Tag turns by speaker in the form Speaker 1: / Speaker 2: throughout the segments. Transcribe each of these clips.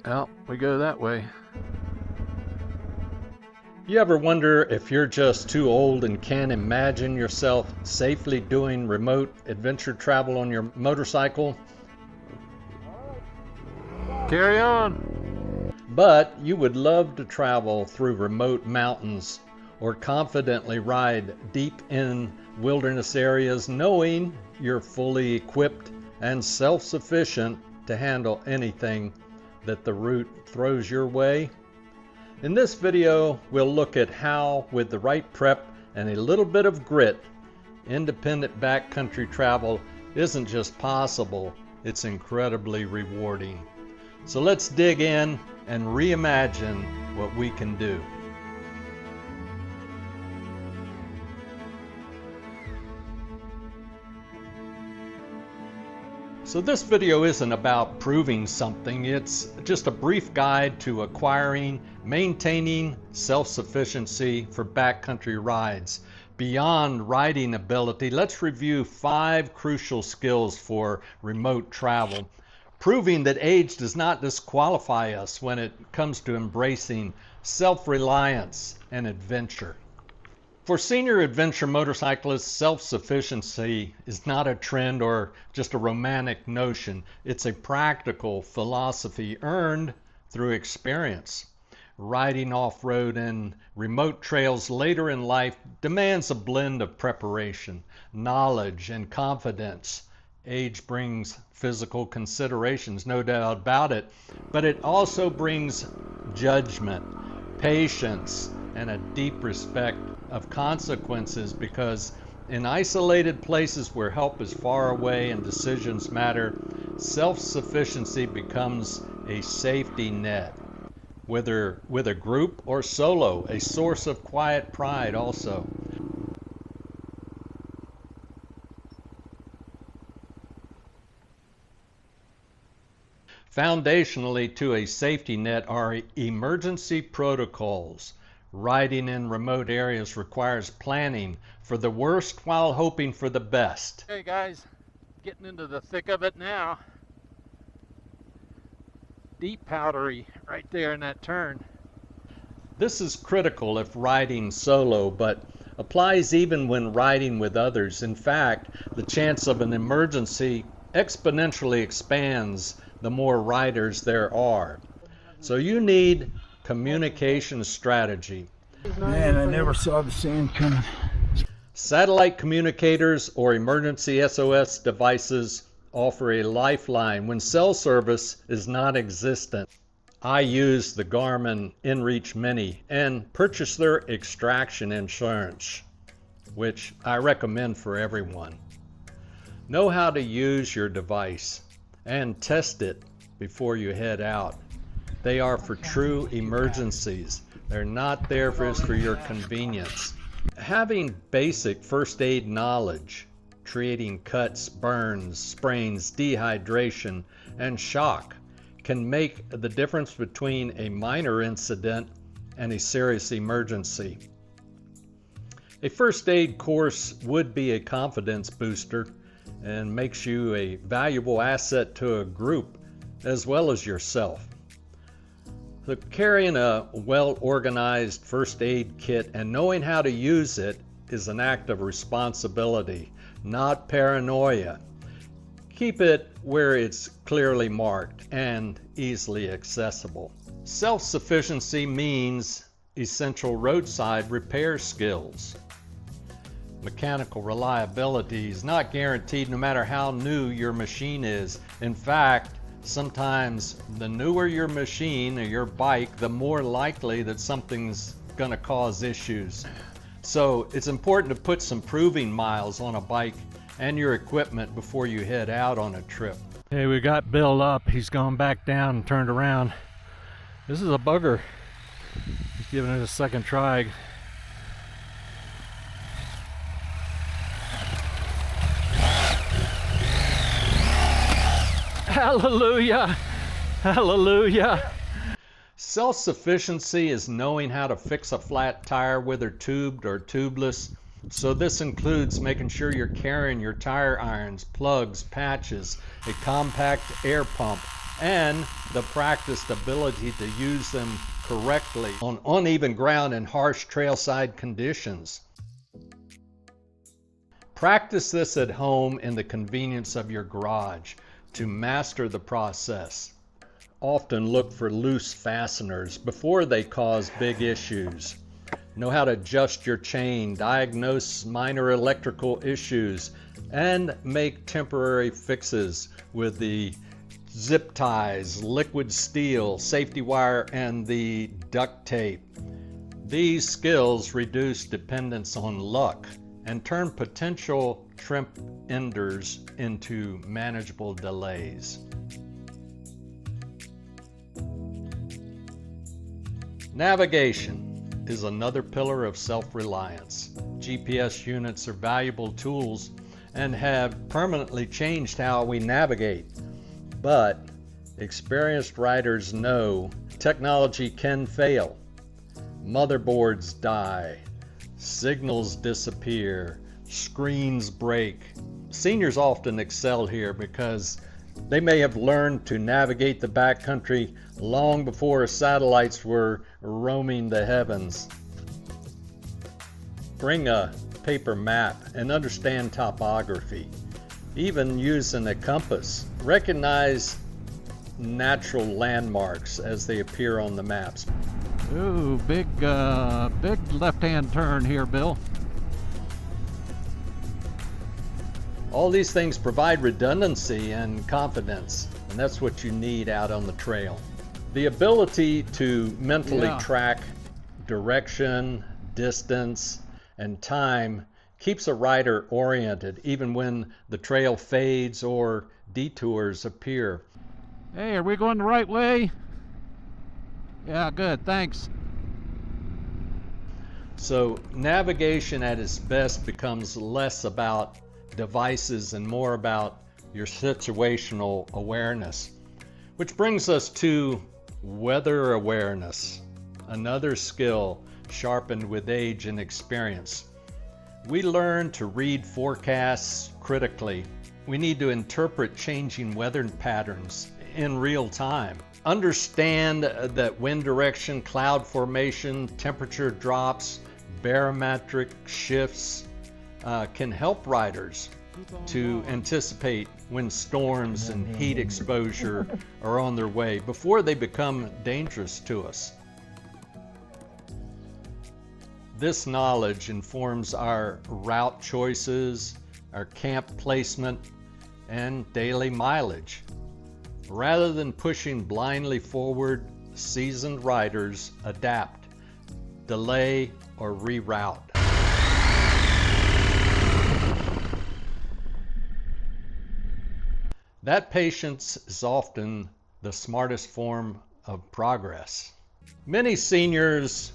Speaker 1: Well, we go that way.
Speaker 2: You ever wonder if you're just too old and can't imagine yourself safely doing remote adventure travel on your motorcycle?
Speaker 1: Carry on.
Speaker 2: But you would love to travel through remote mountains or confidently ride deep in wilderness areas knowing you're fully equipped and self-sufficient to handle anything that the route throws your way? In this video, we'll look at how, with the right prep and a little bit of grit, independent backcountry travel isn't just possible, it's incredibly rewarding. So let's dig in and reimagine what we can do. So this video isn't about proving something, it's just a brief guide to acquiring, maintaining self-sufficiency for backcountry rides. Beyond riding ability, let's review 5 crucial skills for remote travel, proving that age does not disqualify us when it comes to embracing self-reliance and adventure. For senior adventure motorcyclists, self-sufficiency is not a trend or just a romantic notion. It's a practical philosophy earned through experience. Riding off-road and remote trails later in life demands a blend of preparation, knowledge, and confidence. Age brings physical considerations, no doubt about it, but it also brings judgment, patience, and a deep respect of consequences, because in isolated places where help is far away and decisions matter, self-sufficiency becomes a safety net. Whether with a group or solo, a source of quiet pride also. Foundationally to a safety net are emergency protocols. Riding in remote areas requires planning for the worst while hoping for the best.
Speaker 1: Hey guys, getting into the thick of it now. Deep powdery right there in that turn.
Speaker 2: This is critical if riding solo, but applies even when riding with others. In fact, the chance of an emergency exponentially expands the more riders there are. So you need communication strategy.
Speaker 3: Man, I never saw the sand coming.
Speaker 2: Satellite communicators or emergency SOS devices offer a lifeline when cell service is non-existent. I use the Garmin InReach Mini and purchase their extraction insurance, which I recommend for everyone. Know how to use your device and test it before you head out. They are for true emergencies. They're not there for your convenience. Having basic first aid knowledge, treating cuts, burns, sprains, dehydration, and shock can make the difference between a minor incident and a serious emergency. A first aid course would be a confidence booster and makes you a valuable asset to a group as well as yourself. So carrying a well-organized first aid kit and knowing how to use it is an act of responsibility, not paranoia. Keep it where it's clearly marked and easily accessible. Self-sufficiency means essential roadside repair skills. Mechanical reliability is not guaranteed no matter how new your machine is. In fact, sometimes the newer your machine or your bike, the more likely that something's going to cause issues. So it's important to put some proving miles on a bike and your equipment before you head out on a trip.
Speaker 1: Hey, we got Bill up. He's gone back down and turned around. This is a bugger. He's giving it a second try. Hallelujah! Hallelujah!
Speaker 2: Self-sufficiency is knowing how to fix a flat tire, whether tubed or tubeless, So this includes making sure you're carrying your tire irons, plugs, patches, a compact air pump, and the practiced ability to use them correctly on uneven ground and harsh trailside conditions. Practice this at home in the convenience of your garage to master the process. Often look for loose fasteners before they cause big issues. Know how to adjust your chain, diagnose minor electrical issues, and make temporary fixes with the zip ties, liquid steel, safety wire, and the duct tape. These skills reduce dependence on luck and turn potential trip enders into manageable delays. Navigation is another pillar of self-reliance. GPS units are valuable tools and have permanently changed how we navigate. But experienced riders know technology can fail. Motherboards die, signals disappear, screens break. Seniors often excel here because they may have learned to navigate the backcountry long before satellites were roaming the heavens. Bring a paper map and understand topography. Even using a compass. Recognize natural landmarks as they appear on the maps.
Speaker 1: Ooh, big left-hand turn here, Bill.
Speaker 2: All these things provide redundancy and confidence, and that's what you need out on the trail. The ability to mentally track direction, distance, and time keeps a rider oriented even when the trail fades or detours appear.
Speaker 1: Hey, are we going the right way? Yeah, good, thanks.
Speaker 2: So navigation at its best becomes less about devices and more about your situational awareness. Which brings us to weather awareness, another skill sharpened with age and experience. We learn to read forecasts critically. We need to interpret changing weather patterns in real time. Understand that wind direction, cloud formation, temperature drops, barometric shifts can help riders to anticipate when storms and heat exposure are on their way before they become dangerous to us. This knowledge informs our route choices, our camp placement, and daily mileage. Rather than pushing blindly forward, seasoned riders adapt, delay, or reroute. That patience is often the smartest form of progress. Many seniors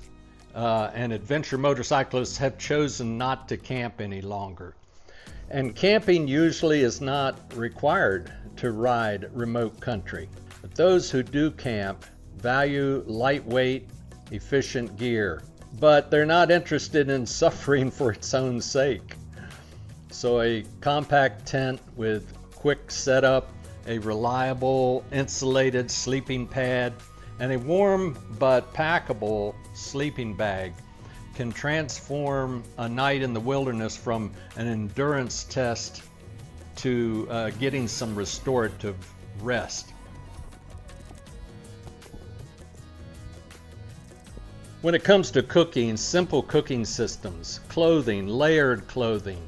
Speaker 2: and adventure motorcyclists have chosen not to camp any longer. And camping usually is not required to ride remote country. But those who do camp value lightweight, efficient gear, but they're not interested in suffering for its own sake. So a compact tent with quick setup, a reliable insulated sleeping pad, and a warm but packable sleeping bag can transform a night in the wilderness from an endurance test to getting some restorative rest. When it comes to cooking, simple cooking systems, clothing, layered clothing,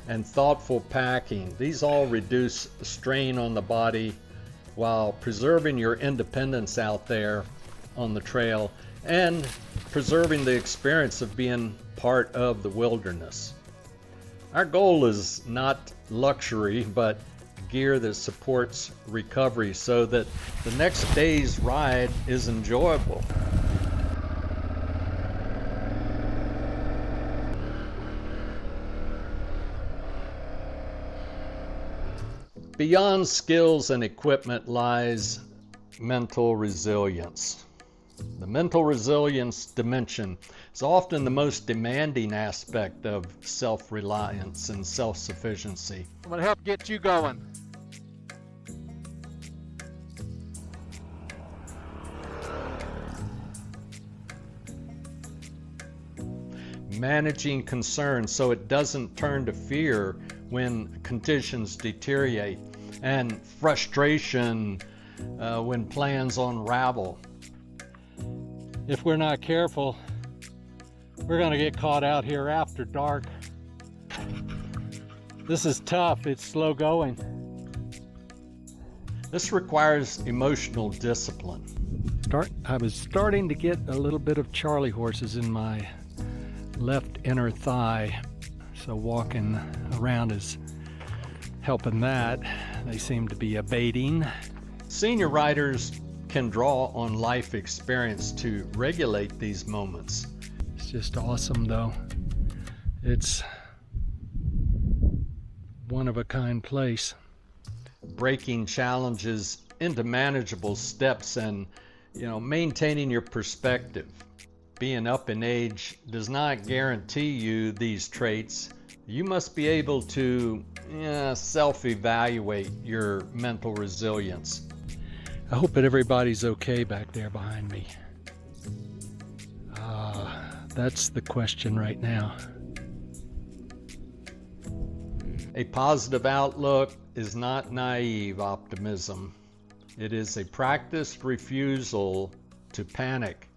Speaker 2: and thoughtful packing, these all reduce strain on the body while preserving your independence out there on the trail and preserving the experience of being part of the wilderness. Our goal is not luxury, but gear that supports recovery so that the next day's ride is enjoyable. Beyond skills and equipment lies mental resilience. The mental resilience dimension is often the most demanding aspect of self-reliance and self-sufficiency.
Speaker 1: I'm going to help get you going.
Speaker 2: Managing concern so it doesn't turn to fear when conditions deteriorate, and frustration when plans unravel.
Speaker 1: If we're not careful, we're going to get caught out here after dark. This is tough. It's slow going.
Speaker 2: This requires emotional discipline.
Speaker 1: I was starting to get a little bit of Charlie horses in my left inner thigh, so walking around is helping that. They seem to be abating.
Speaker 2: Senior riders can draw on life experience to regulate these moments.
Speaker 1: It's just awesome though. It's one of a kind place.
Speaker 2: Breaking challenges into manageable steps and, maintaining your perspective. Being up in age does not guarantee you these traits. You must be able to self-evaluate your mental resilience.
Speaker 1: I hope that everybody's okay back there behind me. That's the question right now.
Speaker 2: A positive outlook is not naive optimism. It is a practiced refusal to panic,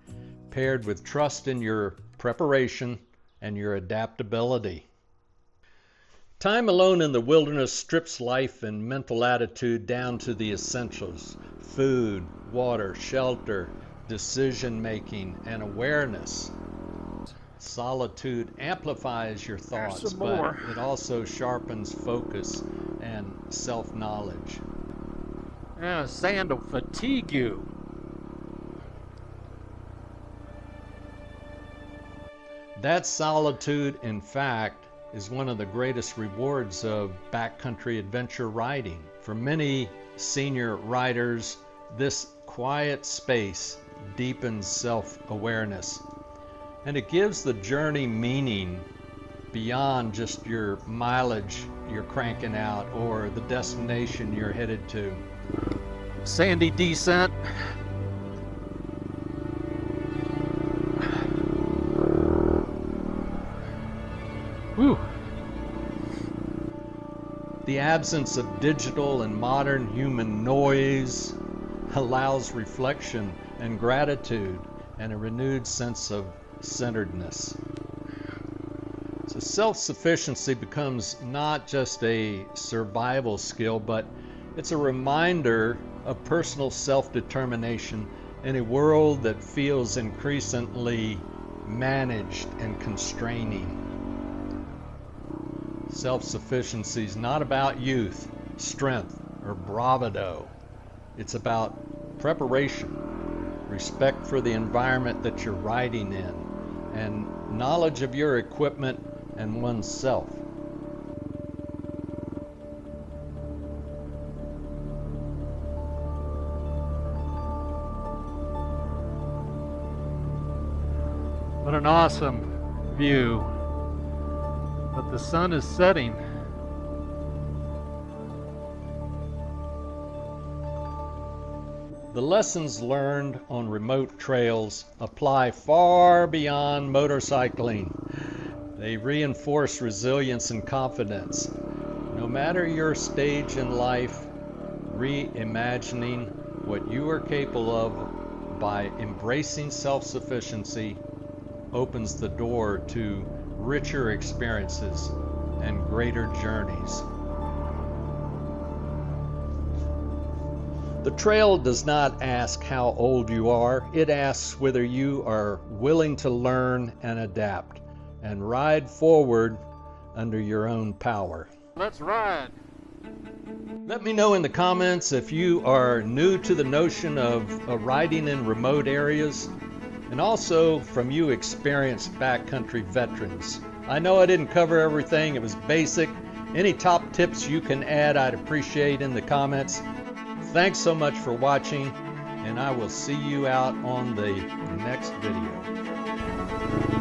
Speaker 2: paired with trust in your preparation and your adaptability. Time alone in the wilderness strips life and mental attitude down to the essentials: food, water, shelter, decision-making, and awareness. Solitude amplifies your thoughts, but it also sharpens focus and self-knowledge.
Speaker 1: Sand will fatigue you.
Speaker 2: That solitude, in fact, is one of the greatest rewards of backcountry adventure riding. For many senior riders, this quiet space deepens self-awareness, and it gives the journey meaning beyond just your mileage you're cranking out or the destination you're headed to.
Speaker 1: Sandy descent. Whew.
Speaker 2: The absence of digital and modern human noise allows reflection and gratitude and a renewed sense of centeredness. So self-sufficiency becomes not just a survival skill, but it's a reminder of personal self-determination in a world that feels increasingly managed and constraining. Self-sufficiency is not about youth, strength, or bravado. It's about preparation, respect for the environment that you're riding in, and knowledge of your equipment and oneself.
Speaker 1: What an awesome view. But the sun is setting.
Speaker 2: The lessons learned on remote trails apply far beyond motorcycling. They reinforce resilience and confidence. No matter your stage in life, reimagining what you are capable of by embracing self-sufficiency opens the door to richer experiences and greater journeys. The trail does not ask how old you are. It asks whether you are willing to learn and adapt and ride forward under your own power.
Speaker 1: Let's ride.
Speaker 2: Let me know in the comments if you are new to the notion of riding in remote areas, and also from you experienced backcountry veterans. I know I didn't cover everything. It was basic. Any top tips you can add, I'd appreciate in the comments. Thanks so much for watching. and I will see you out on the next video.